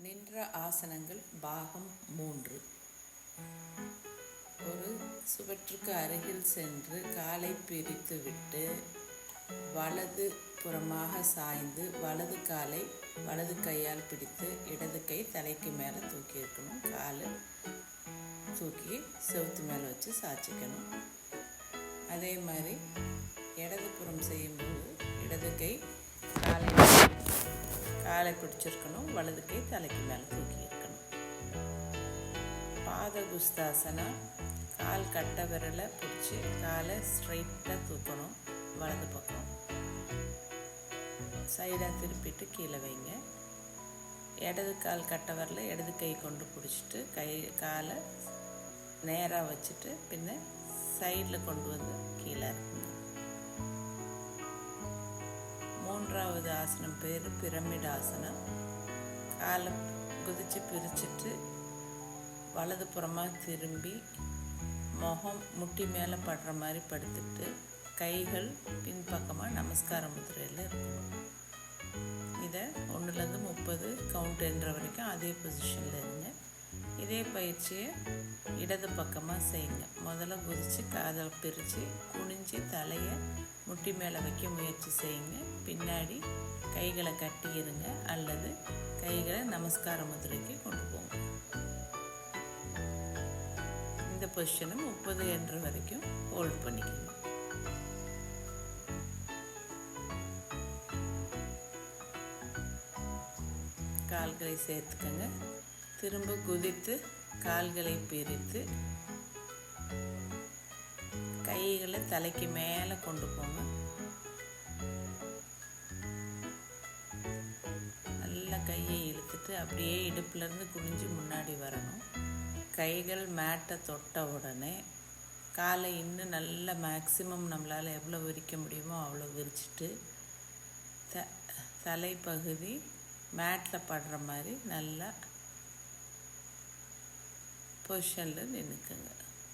நின்ற ஆசனங்கள் பாகம் 3. ஒரு சுவற்றுக்கு அருகில் சென்று காலை பிரித்து விட்டு வலது புறமாக சாய்ந்து வலது காலை வலது கையால் பிடித்து இடது கை தலைக்கு மேலே தூக்கி இருக்கணும். காலை தூக்கி செவுத்து மேலே வச்சு சாய்ச்சிக்கணும். அதே மாதிரி இடது புறம் செய்யும்போது இடது கை காலை பிடிச்சிருக்கணும், வலது கை தலைக்கு மேலே தூக்கி இருக்கணும். பாதகுஸ்தாசனா, கால் கட்டை விரலை பிடிச்சி காலை ஸ்ட்ரைட்டாக தூக்கணும். வலது பக்கம் சைடாக திருப்பிட்டு கீழே வைங்க. இடது கால் கட்டை விரலை இடது கை கொண்டு பிடிச்சிட்டு காலை நேராக வச்சுட்டு பின்ன சைடில் கொண்டு வந்து கீழே இருக்குங்க. 3வது ஆசனம் பேர் பிரமிட் ஆசனம். காலை குதிச்சு பிரிச்சுட்டு வலது புறமாக திரும்பி முகம் முட்டி மேலே படுற மாதிரி படுத்துட்டு கைகள் பின்பக்கமாக நமஸ்கார முதிரையில் இருக்கணும். இதை 1லேருந்து 30 கவுண்ட் என்ற வரைக்கும் அதே பொசிஷனில் இருங்க. இதே பயிற்சியை இடது பக்கமாக செய்யுங்க. முதல்ல குதித்து காதை பிரித்து குனிஞ்சு தலையை முட்டி மேலே வைக்க முயற்சி செய்யுங்க. பின்னாடி கைகளை கட்டி இருங்க அல்லது கைகளை நமஸ்கார முதிரைக்கு கொண்டு போங்க. இந்த பொசிஷனை 30 என்ற வரைக்கும் ஹோல்ட் பண்ணிக்கணும். கால்களை சேர்த்துக்கங்க. திரும்ப குதித்து கால்களை பிரித்து கைகளை தலைக்கு மேலே கொண்டு போங்க. நல்லா கையை இழுத்துட்டு அப்படியே இடுப்புலேருந்து குனிஞ்சு முன்னாடி வரணும். கைகள் மேட்டை தொட்ட உடனே காலை இன்னும் நல்ல மேக்சிமம் நம்மளால் எவ்வளோ விரிக்க முடியுமோ அவ்வளோ விரிச்சிட்டு தலைப்பகுதி மேட்டில் படுற மாதிரி நல்லா பொசிஷனில் நின்றுக்குங்க.